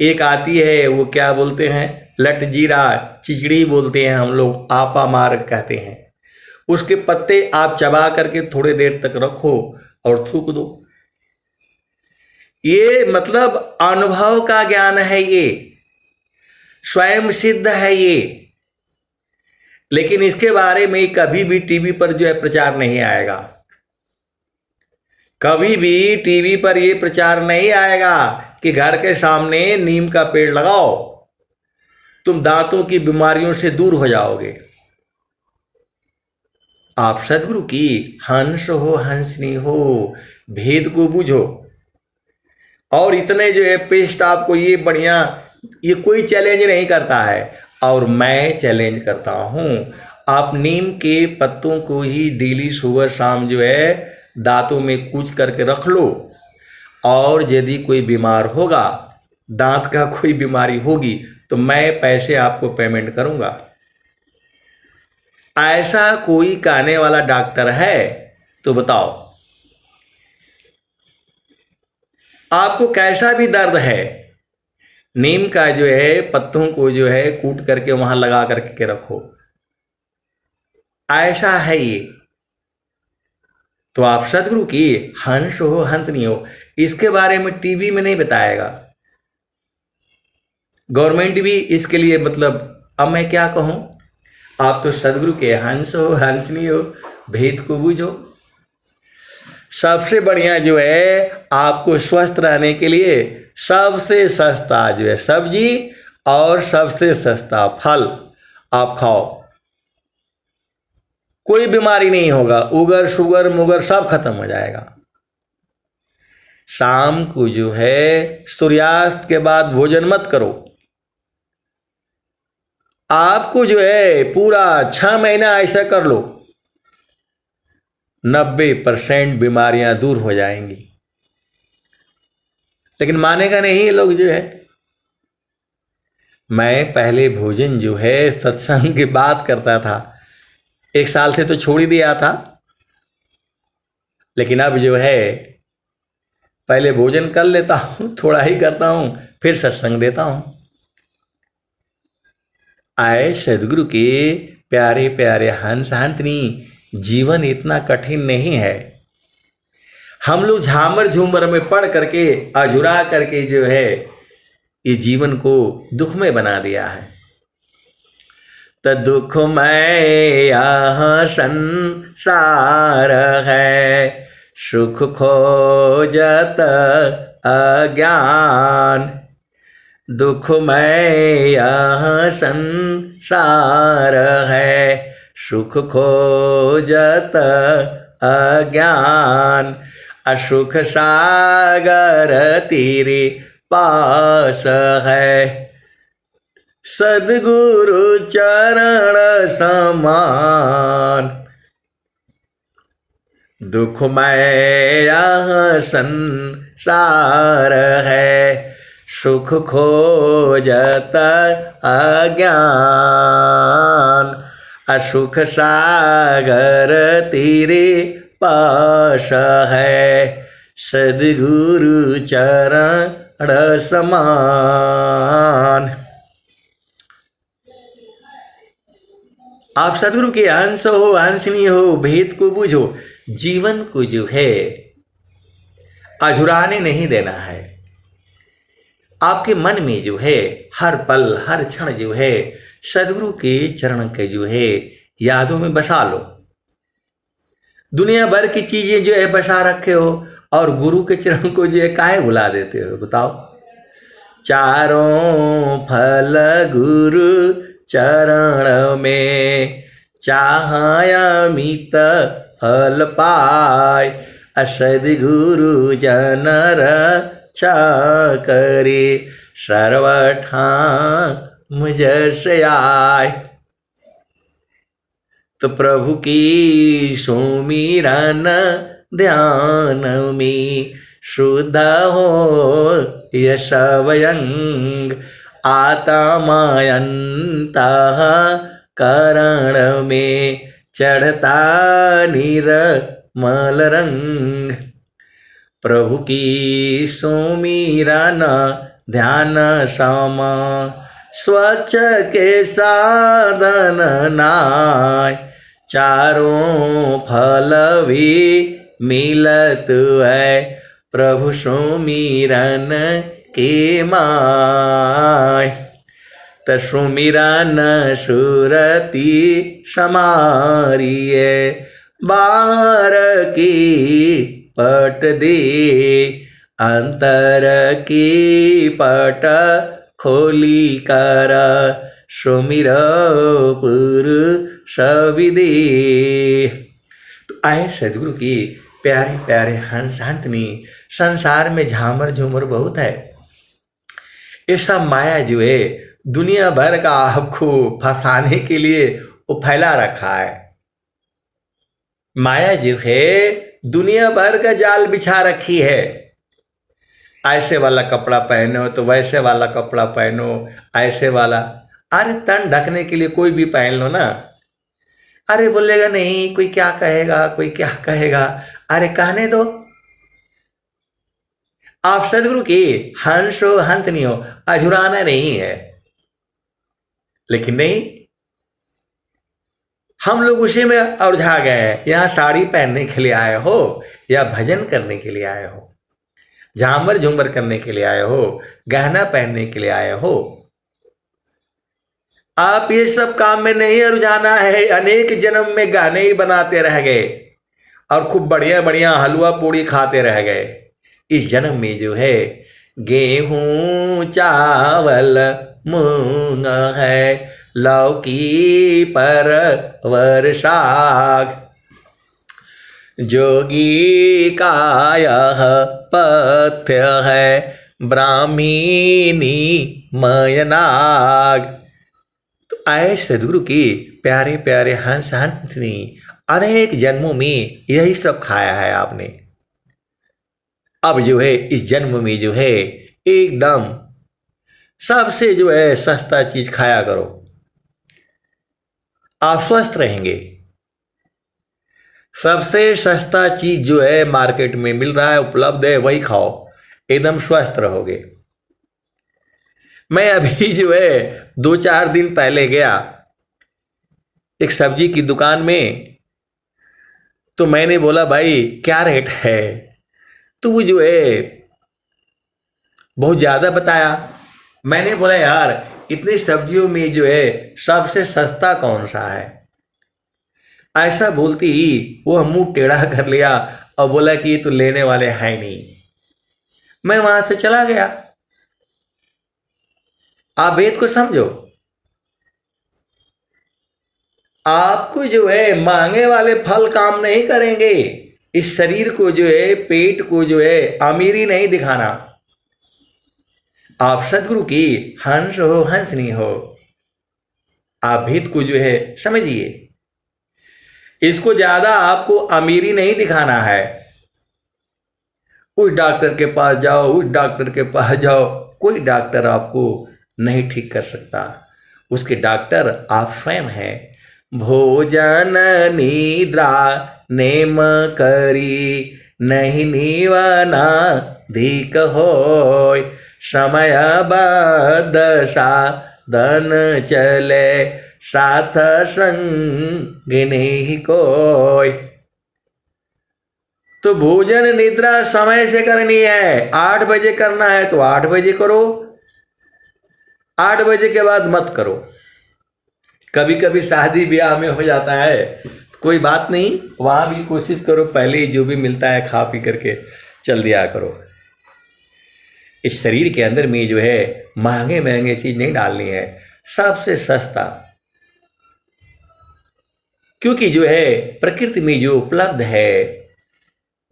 एक आती है, वो क्या बोलते हैं, लट जीरा चिचड़ी बोलते हैं हम लोग, आपा मार कहते हैं। उसके पत्ते आप चबा करके थोड़ी देर तक रखो और थूक दो। ये मतलब अनुभव का ज्ञान है, ये स्वयं सिद्ध है ये। लेकिन इसके बारे में कभी भी टीवी पर प्रचार नहीं आएगा। कभी भी टीवी पर ये प्रचार नहीं आएगा कि घर के सामने नीम का पेड़ लगाओ, तुम दांतों की बीमारियों से दूर हो जाओगे। आप सदगुरु की हंस हो हंसनी हो, भेद को बूझो। और इतने पेस्ट आपको ये बढ़िया, ये कोई चैलेंज नहीं करता है, और मैं चैलेंज करता हूं। आप नीम के पत्तों को ही डेली सुबह शाम दांतों में कूच करके रख लो, और यदि कोई बीमार होगा, दांत का कोई बीमारी होगी, तो मैं पैसे आपको पेमेंट करूंगा। ऐसा कोई कहने वाला डॉक्टर है तो बताओ। आपको कैसा भी दर्द है, नीम का पत्तों को कूट करके वहां लगा करके रखो। ऐसा है ये। तो आप सदगुरु की हंस हो हंसनी हो, इसके बारे में टीवी में नहीं बताएगा। गवर्नमेंट भी इसके लिए मतलब, अब मैं क्या कहूं, आप तो सदगुरु के हंस हो हंसनी हो, भेद को बूझो। सबसे बढ़िया आपको स्वस्थ रहने के लिए सबसे सस्ता सब्जी और सबसे सस्ता फल आप खाओ। कोई बीमारी नहीं होगा, उगर शुगर मुगर सब खत्म हो जाएगा। शाम को सूर्यास्त के बाद भोजन मत करो। आपको पूरा 6 महीना ऐसा कर लो, 90% बीमारियां दूर हो जाएंगी। लेकिन मानेगा नहीं ये लोग मैं पहले भोजन सत्संग की बात करता था, 1 साल से तो छोड़ ही दिया था। लेकिन अब पहले भोजन कर लेता हूं, थोड़ा ही करता हूं, फिर सत्संग देता हूं। आए सदगुरु के प्यारे प्यारे हंस हंसनी, जीवन इतना कठिन नहीं है। हम लोग झामर झूमर में पढ़ करके अझुरा करके ये जीवन को दुख में बना दिया है। तो दुख में यह संसार है, सुख खोजत अज्ञान। दुख में यह संसार है, सुख खोजत अज्ञान। असुख सागर तेरे पास है। सद्गुरु चरण समान। दुखमय यह संसार है, सुख खोजत अज्ञान। असुख सागर तेरे पास है, सद्गुरु चरण समान। आप सद्गुरु के अंश हो, अंशनी हो, भेद को बूझो। जीवन को जो है अधूराने नहीं देना है। आपके मन में जो है हर पल हर क्षण जो है सद्गुरु के चरण के जो है यादों में बसा लो। दुनिया भर की चीजें जो है बसा रखे हो और गुरु के चरण को जो है काहे भुला देते हो बताओ। चारों फल गुरु चरण में, चाहया मित फल पाय। सद्गुरु जन रक्षा करे, सर्वठाम जस आय। तो प्रभु की सुमिरन ध्यान में, शुद्ध हो यश व्यंग। आत्मायंतः करण में, चढ़ता निर्मल रंग। प्रभु की सुमिरन ध्यान समा, स्वच्छ के साधन नाय। चारों फल भी मिलत है, प्रभु सुमिरन के माय। सुमिरन सुरति समारिये, बाहर की पट दे। अंतर की पट खोली कर, सुमिर पुरुष विदे। तो आए सद्गुरु की प्यारे प्यारे हंस हंसनी। संसार में झामर झूमर बहुत है। ये सब माया जो है दुनिया भर का आपको फंसाने के लिए वो फैला रखा है। माया जो है दुनिया भर का जाल बिछा रखी है। ऐसे वाला कपड़ा पहनो तो वैसे वाला कपड़ा पहनो, ऐसे वाला। अरे तन ढकने के लिए कोई भी पहन लो ना। अरे बोलेगा नहीं, कोई क्या कहेगा, कोई क्या कहेगा। अरे कहने दो। आप सद्गुरु की हंस हो हंस नहीं हो, अधूराना नहीं है। लेकिन नहीं, हम लोग उसी में उलझा गए हैं। यहाँ साड़ी पहनने के लिए आए हो या भजन करने के लिए आए हो, झामर झूमर करने के लिए आए हो, गहना पहनने के लिए आए हो। आप ये सब काम में नहीं रुझाना है। अनेक जन्म में गाने ही बनाते रह गए और खूब बढ़िया बढ़िया हलवा पूड़ी खाते रह गए। इस जन्म में जो है गेहूं चावल मूंग है, लौकी परवर साग। जोगी का यह पथ्य है, ब्राह्मीणी मयनाग। तो आए सद्गुरु की प्यारे प्यारे हंस हंसनी। अनेक जन्मों में यही सब खाया है आपने। अब जो है इस जन्म में जो है एकदम सबसे जो है सस्ता चीज खाया करो, आप स्वस्थ रहेंगे। सबसे सस्ता चीज जो है मार्केट में मिल रहा है, उपलब्ध है, वही खाओ, एकदम स्वस्थ रहोगे। मैं अभी जो है 2-4 दिन पहले गया एक सब्जी की दुकान में, तो मैंने बोला भाई क्या रेट है, तो वो जो है बहुत ज़्यादा बताया। मैंने बोला यार इतनी सब्जियों में जो है सबसे सस्ता कौन सा है। ऐसा बोलती ही वो मुंह टेढ़ा कर लिया और बोला कि ये तो लेने वाले हैं नहीं। मैं वहां से चला गया। आप वेद को समझो। आपको जो है मांगे वाले फल काम नहीं करेंगे। इस शरीर को जो है, पेट को जो है अमीरी नहीं दिखाना। आप सद्गुरु की हंस हो हंसनी हो, आप भेद को जो है समझिए। इसको ज्यादा आपको अमीरी नहीं दिखाना है। उस डॉक्टर के पास जाओ, उस डॉक्टर के पास जाओ, कोई डॉक्टर आपको नहीं ठीक कर सकता। उसके डॉक्टर आप स्वयं हैं। भोजन निद्रा नेम करी, नहीं निवाना धिक होय। समय बद साधन चले, साथ संग नहीं कोय। तो भोजन निद्रा समय से करनी है। 8 बजे करना है तो 8 बजे करो, 8 बजे के बाद मत करो। कभी कभी शादी ब्याह में हो जाता है, कोई बात नहीं, वहां भी कोशिश करो पहले ही जो भी मिलता है खा पी करके चल दिया करो। इस शरीर के अंदर में जो है महंगे महंगे चीज नहीं डालनी है, सबसे सस्ता। क्योंकि जो है प्रकृति में जो उपलब्ध है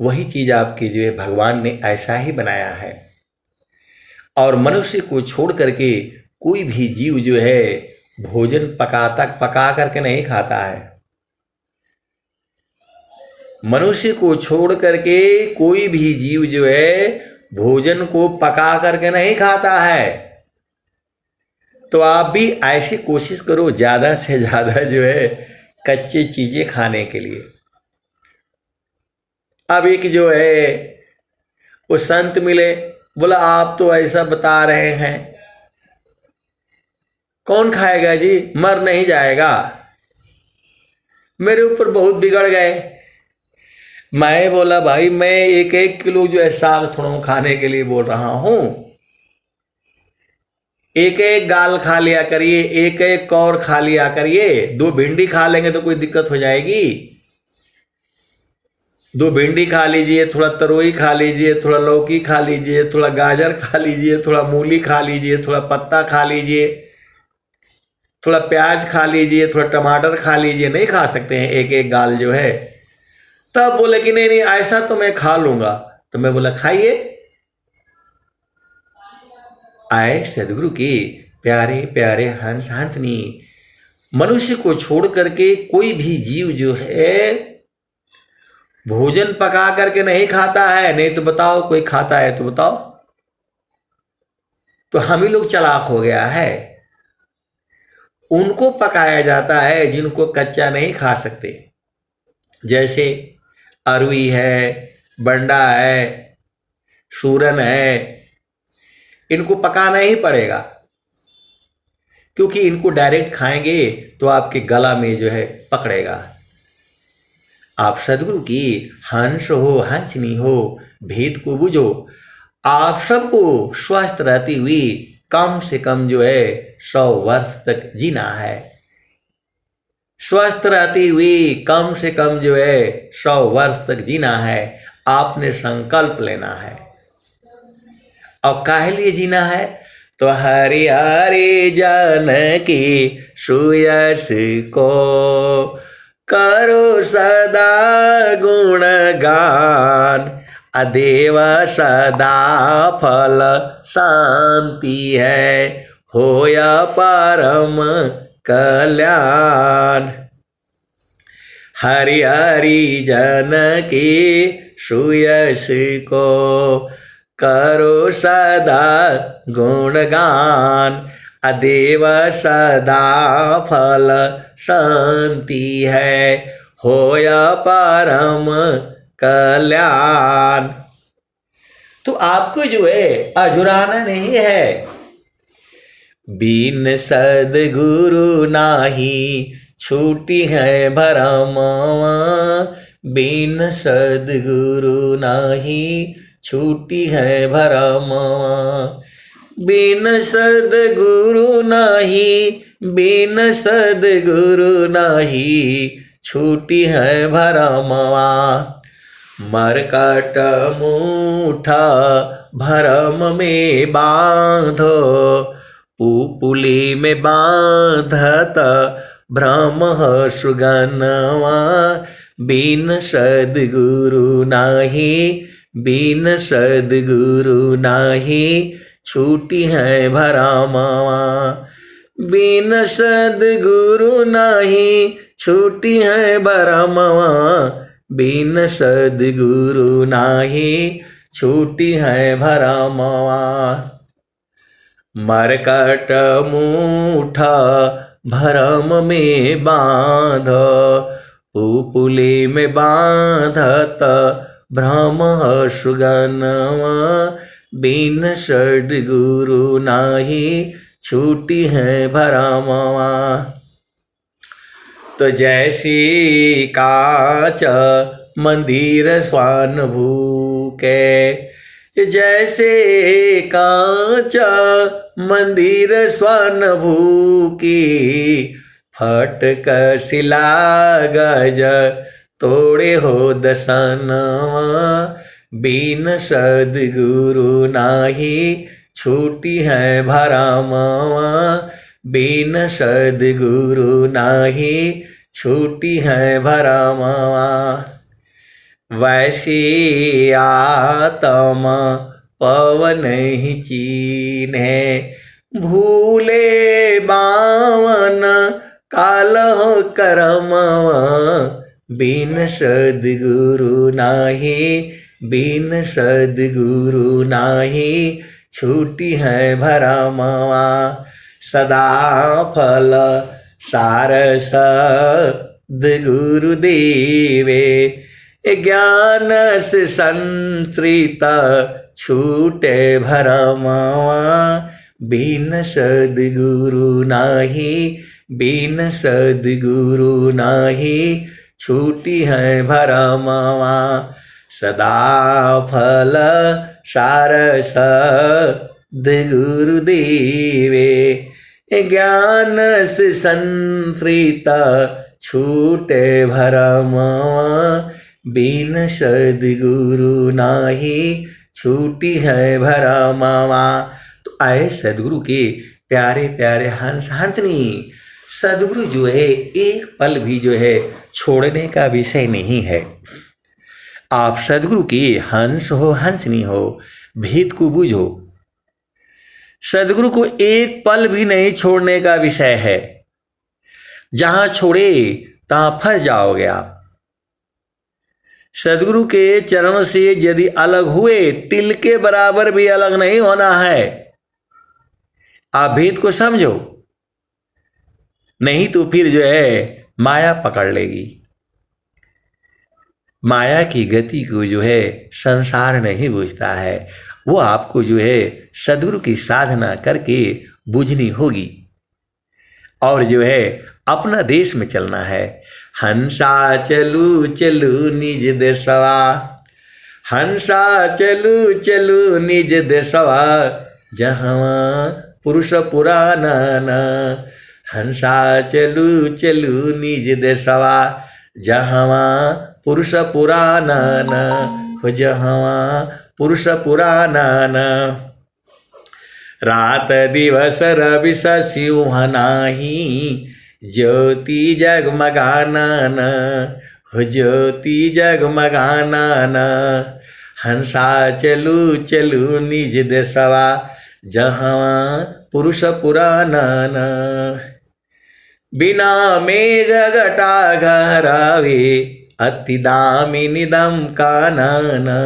वही चीज आपकी जो है भगवान ने ऐसा ही बनाया है। और मनुष्य को छोड़ करके कोई भी जीव जो है भोजन पका करके नहीं खाता है। मनुष्य को छोड़ करके कोई भी जीव जो है भोजन को पका करके नहीं खाता है। तो आप भी ऐसी कोशिश करो ज्यादा से ज्यादा जो है कच्ची चीजें खाने के लिए। अब एक जो है वो संत मिले, बोला आप तो ऐसा बता रहे हैं, कौन खाएगा जी, मर नहीं जाएगा। मेरे ऊपर बहुत बिगड़ गए। मैं बोला भाई मैं 1-1 किलो जो है साग थोड़ा खाने के लिए बोल रहा हूं। 1-1 गाल खा लिया करिए, 1-1 कौर खा लिया करिए। 2 भिंडी खा लेंगे तो कोई दिक्कत हो जाएगी। 2 भिंडी खा लीजिए, थोड़ा तरोई खा लीजिए, थोड़ा लौकी खा लीजिए, थोड़ा गाजर खा लीजिए, थोड़ा मूली खा लीजिए, थोड़ा पत्ता खा लीजिए, थोड़ा प्याज खा लीजिए, थोड़ा टमाटर खा लीजिए। नहीं खा सकते हैं 1-1 गाल जो है। तब बोले कि नहीं नहीं ऐसा तो मैं खा लूंगा। तो मैं बोला खाइए। आए सदगुरु के प्यारे प्यारे हंस हंसनी। मनुष्य को छोड़ करके कोई भी जीव जो है भोजन पका करके नहीं खाता है। नहीं तो बताओ कोई खाता है तो बताओ। तो हम ही लोग चालाक हो गया है। उनको पकाया जाता है जिनको कच्चा नहीं खा सकते। जैसे अरवी है, बंडा है, सूरन है, इनको पकाना ही पड़ेगा। क्योंकि इनको डायरेक्ट खाएंगे तो आपके गला में जो है पकड़ेगा। आप सदगुरु की हंस हो, हंसनी हो, भेद को बुझो। आप सबको स्वस्थ रहती हुई कम से कम जो है 100 वर्ष तक जीना है। स्वस्थ रहती हुई कम से कम जो है 100 वर्ष तक जीना है। आपने संकल्प लेना है। और काहे लिए जीना है? तो हरि हरि जानकी सुयस को करो सदा गुणगान। अदेव सदा फल शांति है, होया परम कल्याण। हरि हरि जन की सुयस को करो सदा गुणगान। अदेव सदा फल शांति है, होया परम कल्याण। तो आपको जो है अझुराना नहीं है। बिन सद्गुरु नाही छूटी है भरमवा। बिन सद्गुरु नाही छूटी है भरमवा। बिन सद्गुरु नाही, बिन सद्गुरु नाही छूटी है भरमवा। मरकट मूठा भरम में बांधो, पुपुली में बांधत भ्रम सुगनवा। बिन सद्गुरु नाही, बिन सद्गुरु नाही छूटी है भरमवा। बिन सद्गुरु नाही छूटी है भरमवा, बिन सद्गुरु नाही छूटी है भरमवा। मरकट मूठा भरम में बांध, पुपुले में बांधत भ्रम सुगनवा, बिन सद्गुरु नाही छूटी है भरमवा। तो जैसी कांच मंदिर स्वान भूके, जैसे कांच मंदिर स्वान भूकी, फटक शिला गज तोड़े हो दसनवा, बिन सद्गुरु नाही छूटी है भरमवा, बिन सद्गुरु नाही छूटी है भरमवा। वैसी आत्मा पवन ही चीन्हे, भूले बावन कालह करमवा, बिन सद्गुरु नाही, बिन सद्गुरु नाही छूटी है भरमवा। सदा फल सारस गुरुदेवे, ज्ञान से संतृत छूटे भरमवा, बिन सद्गुरु नाही, बिन सद्गुरु नाही छूटी है भरमवा। सदा फल सारस गुरुदेवे, ज्ञान से संतृत छूटे भरमवा, बिन सद्गुरु नाही छूटी है भरमवा। तो आए सद्गुरु के प्यारे प्यारे हंस हंसनी, सद्गुरु जो है एक पल भी जो है छोड़ने का विषय नहीं है। आप सद्गुरु के हंस हो हंसनी हो, भेद को बूझो। सद्गुरु को एक पल भी नहीं छोड़ने का विषय है। जहां छोड़े तहां फंस जाओगे आप। सद्गुरु के चरण से यदि अलग हुए, तिल के बराबर भी अलग नहीं होना है। आप भेद को समझो, नहीं तो फिर जो है माया पकड़ लेगी। माया की गति को जो है संसार नहीं बुझता है, वो आपको जो है सद्गुरु की साधना करके बुझनी होगी और जो है अपना देश में चलना है। हंसा चलू चलू निज देशवा, हंसा चलू चलू निज देशवा, जहाँ पुरुष पुराना ना। हंसा चलू चलू निज देशवा, जहाँ पुरुष पुराना ना, हो जहाँ पुरुष पुराना ना। रात दिवस रवि शशि नाही, ज्योति जगमगाना ना, हो ज्योति जगमगाना ना। हंसा चलू चलू निज देशवा, जहाँ पुरुष पुराना ना। बिना मेघ घटा घरावे, अति दामिनिदम कानना।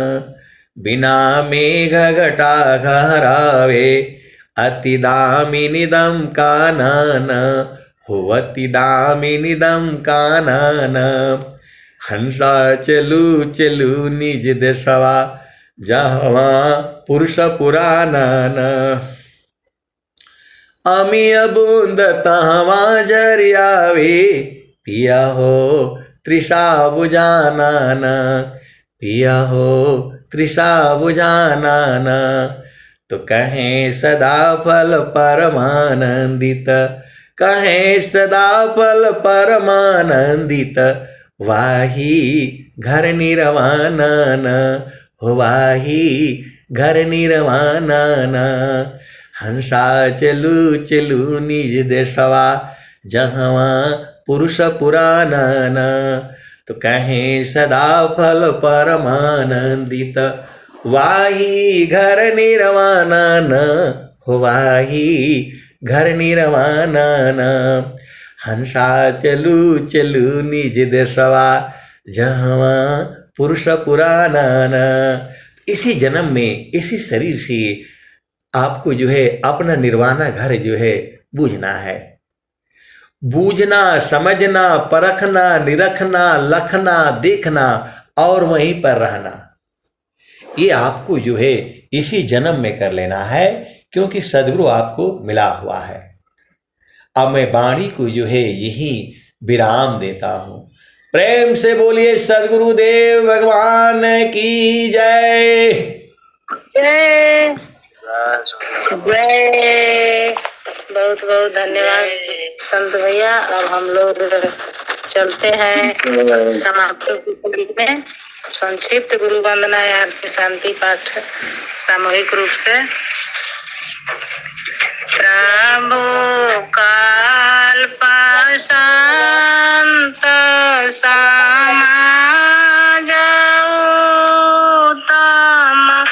बिना मेघ घटा घरावे, अति दामिनिदम कानना, हो अति दामिनिदम कानना। हंसा चलू चलू निज देशवा, जहाँ पुरुष पुराना ना। अमीय बूंद तहवा झरियावे, पिया हो तृषा बुझाना ना, पिया हो तृषा बुझाना ना। तो कहें सदा फल परमानंदित, कहें सदा फल परमानंदित, वाही घर निर्वाणा ना, हो वाही घर निर्वाणा ना। हंसा चलू चलू निज देशवा, जहाँ पुरुष पुराना ना। तो कहें सदा फल परमानंदित, वाही घर निर्वाणा न, हो वाही घर निर्वाणा हंसा चलू चलू निज देशवा जहवा पुरुष पुराना। इसी जन्म में इसी शरीर से आपको जो है अपना निर्वाणा घर जो है बूझना है। बूझना, समझना, परखना, निरखना, लखना, देखना और वहीं पर रहना, ये आपको जो है इसी जन्म में कर लेना है, क्योंकि सदगुरु आपको मिला हुआ है। अब मैं वाणी को जो है यही विराम देता हूं। प्रेम से बोलिए सदगुरुदेव भगवान की जय जय जय। बहुत बहुत धन्यवाद संत भैया। अब हम लोग चलते हैं समाप्ति की कड़ी में। संक्षिप्त गुरु वंदना आरती शांति पाठ सामूहिक रूप से। प्रभु काल शांत समाज उत्तम